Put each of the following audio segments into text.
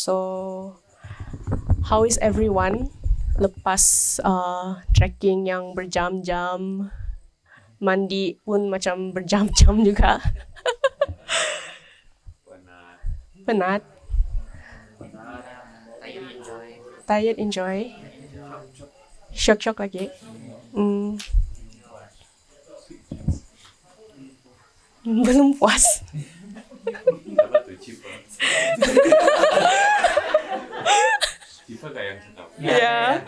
So, how is everyone? Lepas trekking yang berjam-jam, mandi pun macam berjam-jam juga. Penat. Tired enjoy. Shock lagi. Belum puas. Apa tuh Cipa? Cipa kayak yang cakap. Ya.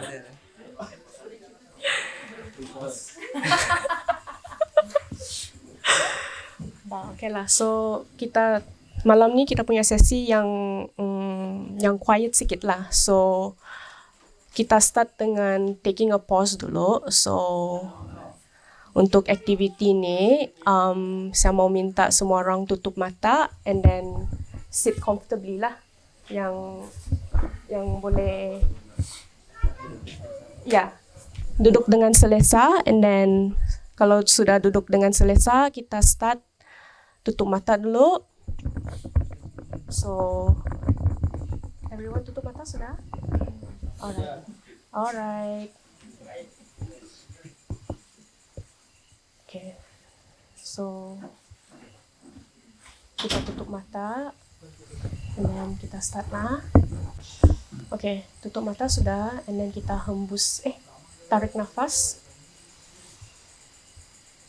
Okay lah. So kita malam ni kita punya sesi yang quiet sikit lah. So kita start dengan taking a pause dulu. So untuk aktiviti ni, saya mau minta semua orang tutup mata and then sit comfortably lah. Yang boleh, duduk dengan selesa, and then kalau sudah duduk dengan selesa, kita start tutup mata dulu. So, everyone tutup mata sudah? Alright. Okay. So, kita tutup mata and then kita start lah. Okay, tutup mata sudah, and then kita tarik nafas.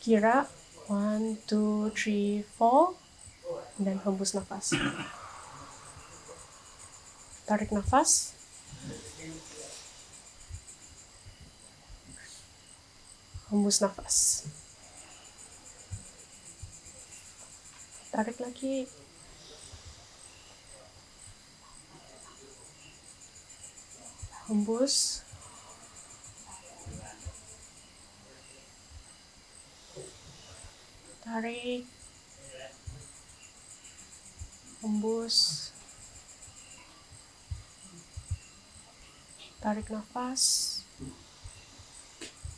Kira 1, 2, 3, 4, and then hembus nafas. Tarik nafas. Hembus nafas. Tarik lagi. Hembus. Tarik. Hembus. Tarik nafas.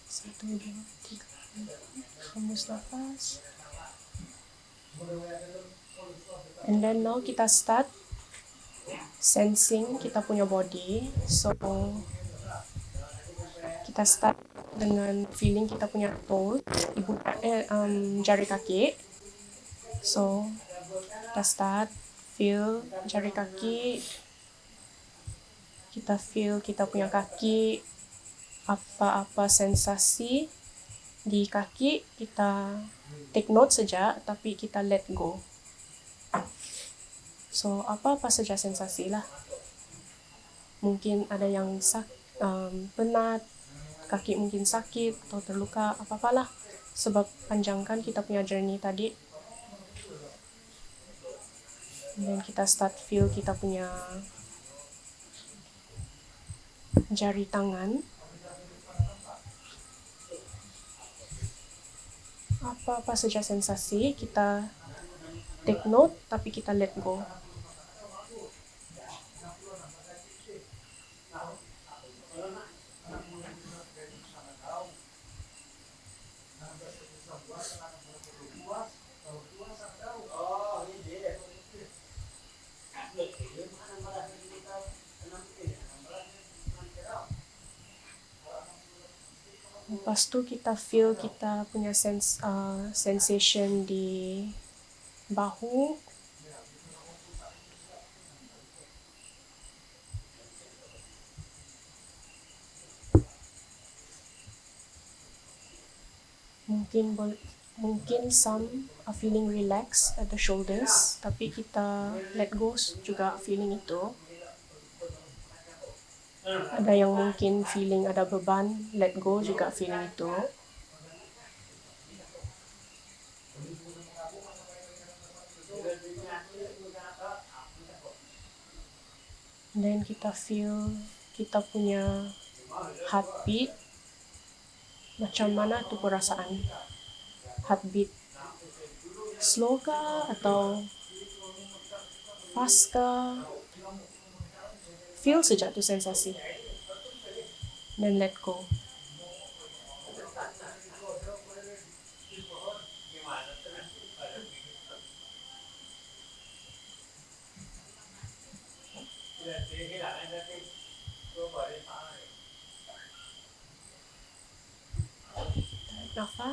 1, 2, 3. Hembus nafas. And then now kita start sensing kita punya body. So kita start dengan feeling kita punya toes, jari kaki. So kita start feel jari kaki. Kita feel kita punya kaki, apa-apa sensasi di kaki kita take note saja, tapi kita let go. So apa-apa saja sensasi lah. Mungkin ada yang penat, kaki mungkin sakit atau terluka, apa-apalah. Sebab panjangkan kita punya journey tadi. Dan kita start feel kita punya jari tangan. Apa-apa saja sensasi, kita take note, tapi kita let go. Lepas tu kita feel kita punya sensation di bahu. Mungkin some are feeling relaxed at the shoulders, tapi kita let go juga feeling itu. Ada yang mungkin feeling ada beban, let go juga feeling itu. Dan kita feel kita punya heartbeat. Macam mana tu perasaan heartbeat? Slow kah atau fast kah? Feel saja tu sensasi. Dan let go.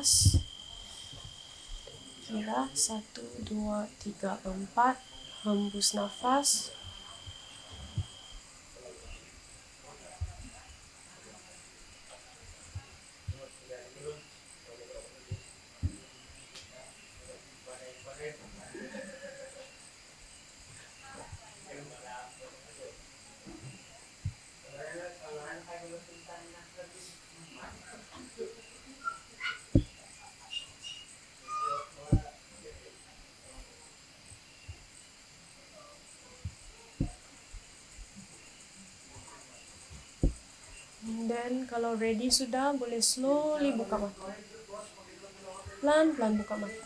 nafas. Kira 1, 2, 3, 4. Hembus nafas. Dan kalau ready sudah, boleh slowly buka mata. Pelan-pelan buka mata.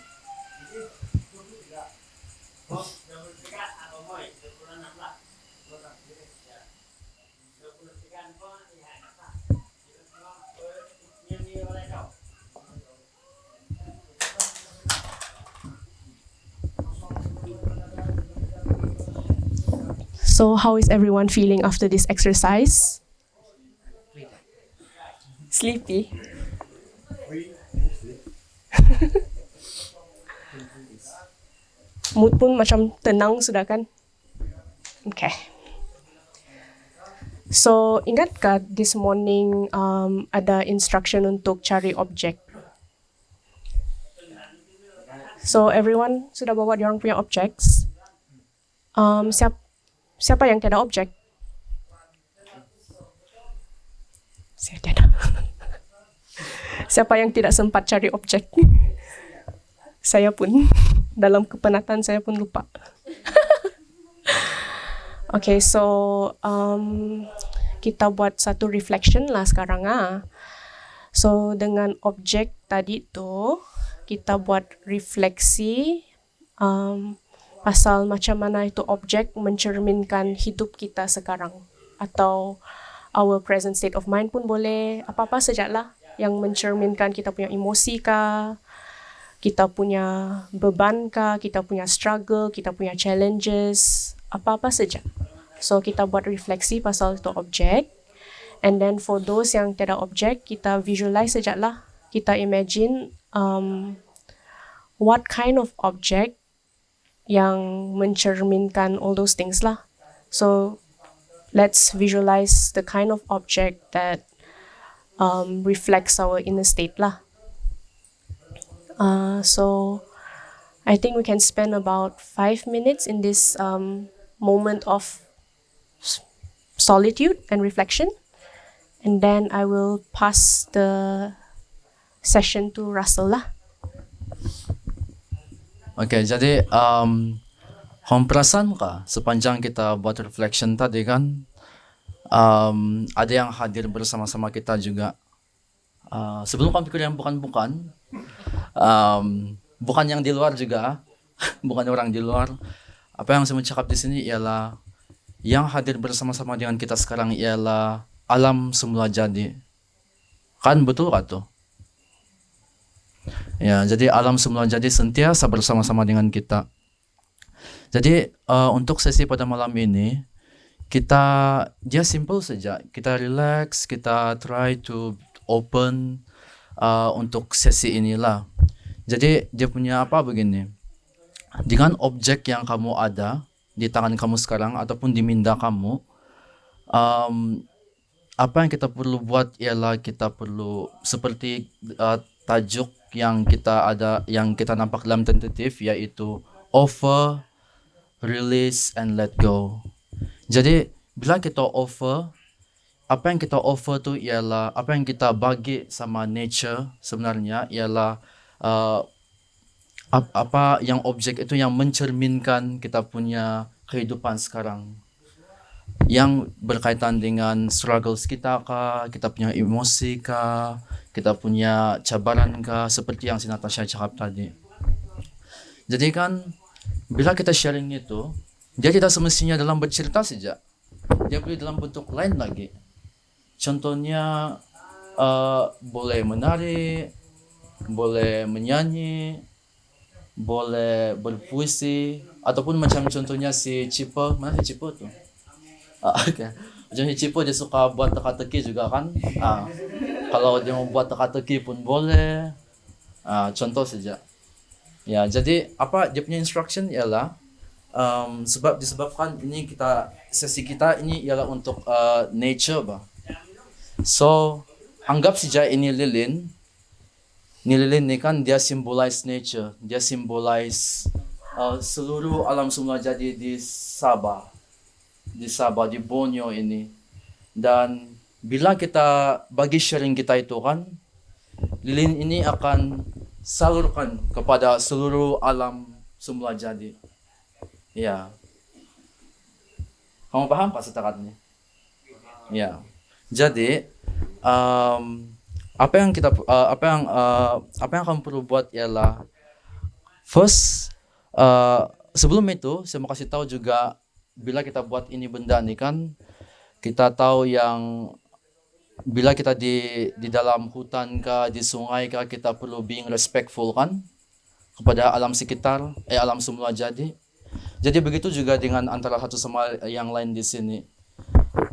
So how is everyone feeling after this exercise? Sleepy? Mood pun macam tenang sudah kan? Okay. So ingatkah this morning ada instruction untuk cari objek? So everyone sudah bawa diorang punya objects. Siapa yang tiada objek? Saya tiada. Siapa yang tidak sempat cari objek? Saya pun. Dalam kepenatan saya pun lupa. Okay, so kita buat satu reflection lah sekarang So dengan objek tadi tu, kita buat refleksi pasal macam mana itu objek mencerminkan hidup kita sekarang. Atau our present state of mind pun boleh, apa-apa sajalah yang mencerminkan kita punya emosi kah, kita punya beban kah, kita punya struggle, kita punya challenges, apa-apa saja. So kita buat refleksi pasal itu objek. And then for those yang tiada objek, kita visualize sajalah. Kita imagine what kind of object yang mencerminkan all those things lah. So let's visualize the kind of object that reflects our inner state lah. So I think we can spend about 5 minutes in this moment of solitude and reflection. And then I will pass the session to Russell lah. Okay, jadi kung perasan ka sepanjang kita buat reflection tadi kan, ada yang hadir bersama-sama kita juga. Sebelum kami pikir yang bukan-bukan, bukan yang di luar juga, bukan orang di luar. Apa yang saya mau cakap di sini ialah yang hadir bersama-sama dengan kita sekarang ialah alam semula jadi. Kan betul kan tuh? Ya, jadi alam semula jadi sentiasa bersama-sama dengan kita. Jadi untuk sesi pada malam ini, dia simple saja. Kita relax, kita try to open untuk sesi inilah. Jadi dia punya apa begini, dengan objek yang kamu ada di tangan kamu sekarang ataupun di minda kamu, apa yang kita perlu buat ialah kita perlu seperti tajuk yang kita nampak dalam tentatif, yaitu offer, release, and let go. Jadi bila kita offer, apa yang kita offer tu ialah apa yang kita bagi sama nature sebenarnya ialah apa yang objek itu yang mencerminkan kita punya kehidupan sekarang, yang berkaitan dengan struggles kita kah, kita punya emosi kah, kita punya cabaran kah, seperti yang si Natasha cakap tadi. Jadi kan bila kita sharing itu, dia tidak semestinya dalam bercerita saja, dia boleh dalam bentuk lain lagi. Contohnya boleh menari, boleh menyanyi, boleh berpuisi, ataupun macam contohnya si Cipo, mana si Cipo tu? Okay. Macam si Cipo dia suka buat teka-teki juga kan. Kalau dia mau buat teka-teki pun boleh. Contoh saja. Ya, jadi apa dia punya instruction ialah sebab disebabkan ini sesi kita ini ialah untuk nature bah. So anggap saja ini lilin. Ini lilin ni kan dia symbolize nature, dia symbolize seluruh alam semula jadi di Sabah, di Borneo ini. Dan bila kita bagi sharing kita itu kan, lilin ini akan salurkan kepada seluruh alam semula jadi. Ya. Kamu paham Pak setakatnya? Ya. Jadi apa yang kamu perlu buat ialah first sebelum itu saya mau kasih tahu juga bila kita buat ini benda nih kan kita tahu yang bila kita di dalam hutan kah di sungai kah kita perlu being respectful kan kepada alam sekitar alam semula jadi begitu juga dengan antara satu sama yang lain di sini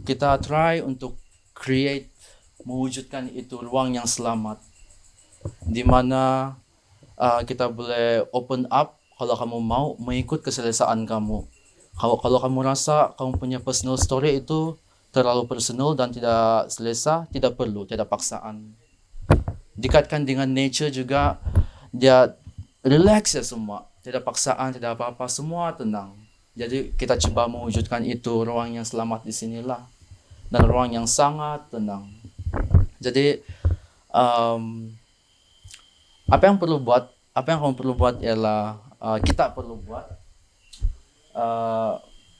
kita try untuk create mewujudkan itu ruang yang selamat di mana kita boleh open up kalau kamu mau mengikut keselesaan kamu. Kalau kamu rasa kamu punya personal story itu terlalu personal dan tidak selesa, tidak perlu, tidak paksaan. Dikaitkan dengan nature juga dia relax ya semua, tidak paksaan, tidak apa-apa, semua tenang. Jadi kita coba mewujudkan itu ruang yang selamat di sinilah dan ruang yang sangat tenang. Jadi apa yang kamu perlu buat ialah kita perlu buat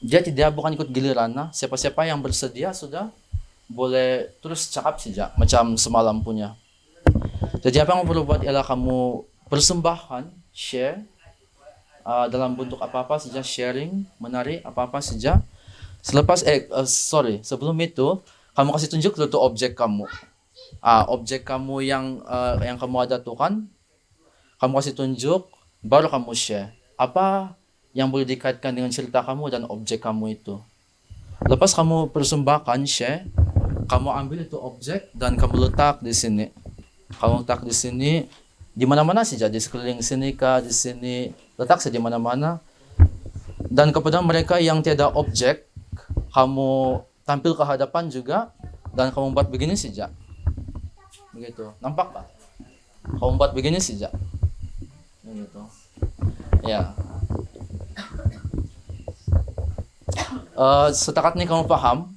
dia bukan ikut giliran nah siapa-siapa yang bersedia sudah boleh terus cakap saja macam semalam punya. Jadi apa yang kamu perlu buat ialah kamu persembahkan share dalam bentuk apa-apa saja sharing menarik apa-apa saja. Sebelum itu kamu kasih tunjuk dulu tuh objek kamu. Objek kamu yang kamu ada tuh kan kamu kasih tunjuk baru kamu share apa yang boleh dikaitkan dengan cerita kamu dan objek kamu itu. Lepas kamu persembahkan share kamu ambil itu objek dan kamu letak di sini. Kamu letak di sini di mana-mana saja di sekeliling sini kah di sini letak saja di mana-mana. Dan kepada mereka yang tiada objek kamu tampil ke hadapan juga dan kamu buat begini saja. Begitu. Nampak tak? Kamu buat begini saja. Begitu. Ya. Setakat ini kamu paham?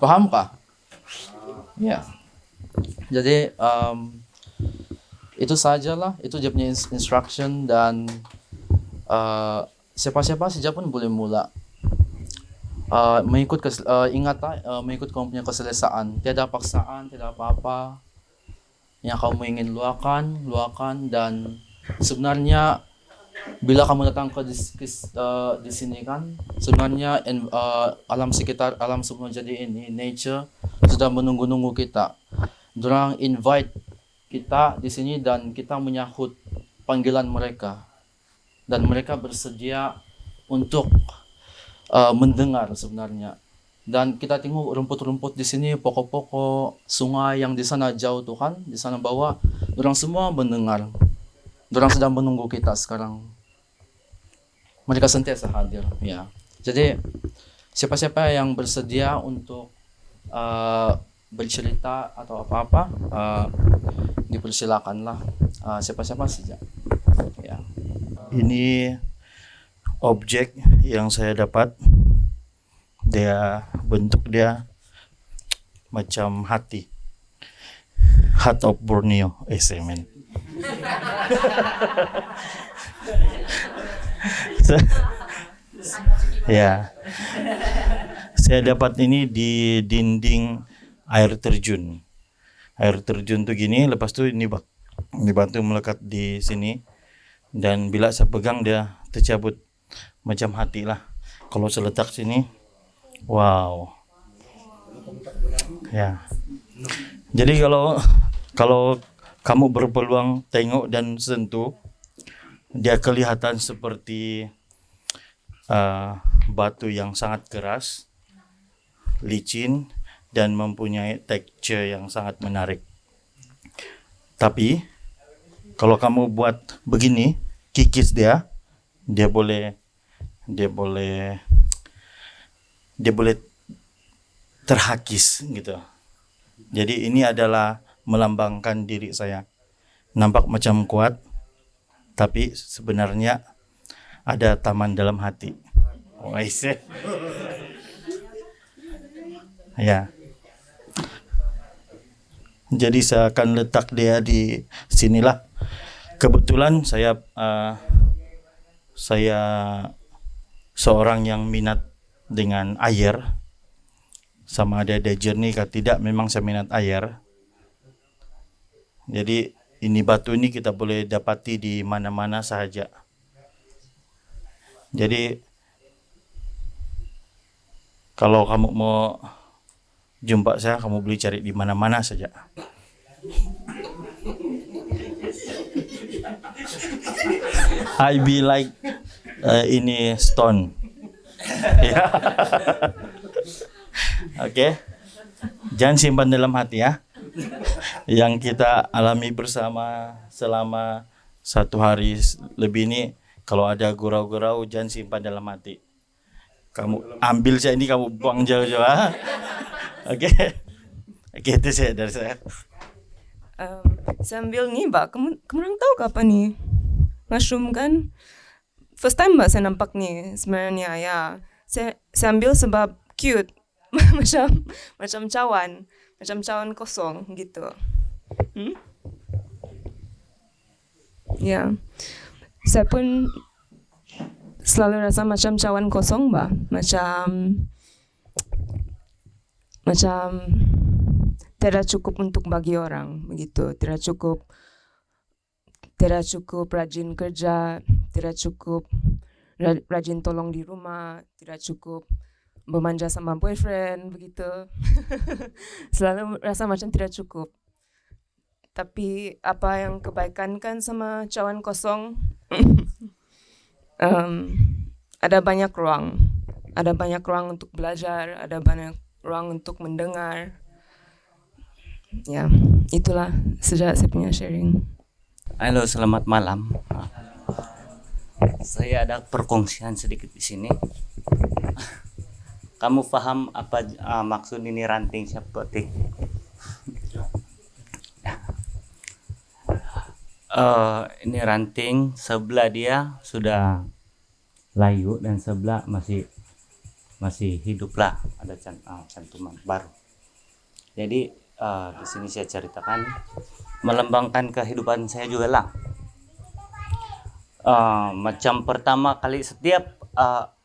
Paham kah? Ya. Jadi itu sajalah. Itu dia punya instruction dan siapa-siapa saja pun boleh mula. Mengikut kamu punya keselesaan, tiada paksaan, tidak apa-apa yang kamu ingin luakan dan sebenarnya bila kamu datang ke di sini kan sebenarnya alam sekitar alam semua jadi ini nature sudah menunggu-nunggu kita. Dorang invite kita di sini dan kita menyahut panggilan mereka dan mereka bersedia untuk mendengar sebenarnya. Dan kita tengok rumput-rumput di sini, pokok-pokok, sungai yang di sana jauh tuh kan, di sana bawah, orang semua mendengar. Orang sedang menunggu kita sekarang. Mereka sentiasa hadir, ya. Jadi siapa-siapa yang bersedia untuk bercerita atau apa-apa, dipersilakanlah. Siapa-siapa saja. Ya. Ini objek yang saya dapat, bentuk dia macam hati, Heart of Borneo, semen. Ya, saya dapat ini di dinding air terjun. Air terjun tuh gini, lepas tuh ini batu melekat di sini, dan bila saya pegang dia tercabut. Macam hati lah. Kalau saya letak sini, wow. Ya. Jadi kalau kamu berpeluang tengok dan sentuh, dia kelihatan seperti batu yang sangat keras, licin, dan mempunyai tekstur yang sangat menarik. Tapi kalau kamu buat begini, kikis dia boleh terhakis gitu. Jadi ini adalah melambangkan diri saya. Nampak macam kuat, tapi sebenarnya ada taman dalam hati. Oh, I see. Ya. Jadi saya akan letak dia di sinilah. Kebetulan saya seorang yang minat dengan air. Sama ada jernih atau tidak, memang saya minat air. Jadi ini batu ini kita boleh dapati di mana-mana sahaja. Jadi kalau kamu mau jumpa saya, kamu boleh cari di mana-mana saja. I be like ini stone. Ya. Oke. Jangan simpan dalam hati ya. Yang kita alami bersama selama 1 hari lebih ini, kalau ada gurau-gurau jangan simpan dalam hati. Kamu ambil saya ini, kamu buang jauh-jauh. Oke. Oke, itu saya dari saya. Sambil nih Mbak, kamu tahu kapan nih mushroom kan? First time Mbak saya nampak nih sebenarnya ya. Saya ambil sebab cute. macam cawan kosong gitu. Ya, saya pun selalu rasa macam cawan kosong Mbak, macam tidak cukup untuk bagi orang begitu, tidak cukup rajin kerja, tidak cukup rajin tolong di rumah, tidak cukup bermanja sama boyfriend begitu. Selalu rasa macam tidak cukup. Tapi apa yang kebaikan kan sama cawan kosong, ada banyak ruang untuk belajar, ada banyak ruang untuk mendengar. Ya, itulah sejak saya punya sharing. Halo, selamat malam. Saya ada perkongsian sedikit di sini. Kamu paham apa maksud ini ranting seperti? Ini ranting, sebelah dia sudah layu dan sebelah masih hidup lah, ada cantuman baru. Jadi di sini saya ceritakan melambangkan kehidupan saya juga lah. Macam pertama kali setiap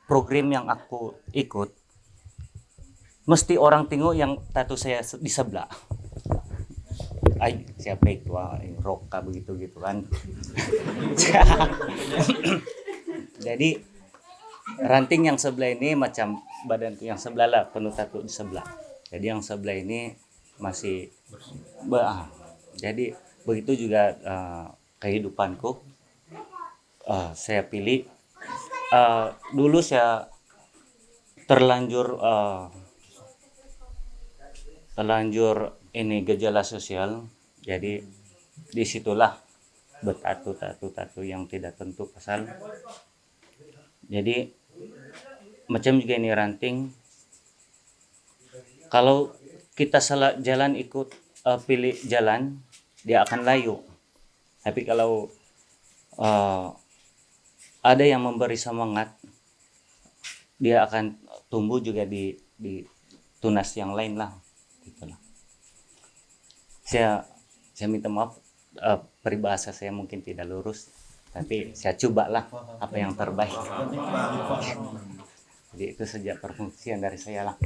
program yang aku ikut, mesti orang tengok yang tato saya di sebelah. Ay, siapa itu? Roka begitu gitu kan. Jadi ranting yang sebelah ini macam badan yang sebelah lah penuh tato di sebelah. Jadi yang sebelah ini masih jadi begitu juga kehidupanku. Saya pilih dulu saya terlanjur ini gejala sosial, jadi disitulah bertatu yang tidak tentu pasal. Jadi macam juga ini ranting, kalau kita salah jalan ikut pilih jalan, dia akan layu. Tapi kalau ada yang memberi semangat, dia akan tumbuh juga di tunas yang lain lah. Gitulah. Saya minta maaf, peribahasa saya mungkin tidak lurus, tapi saya cobalah apa yang terbaik. Jadi itu sejak perfungsian dari saya lah.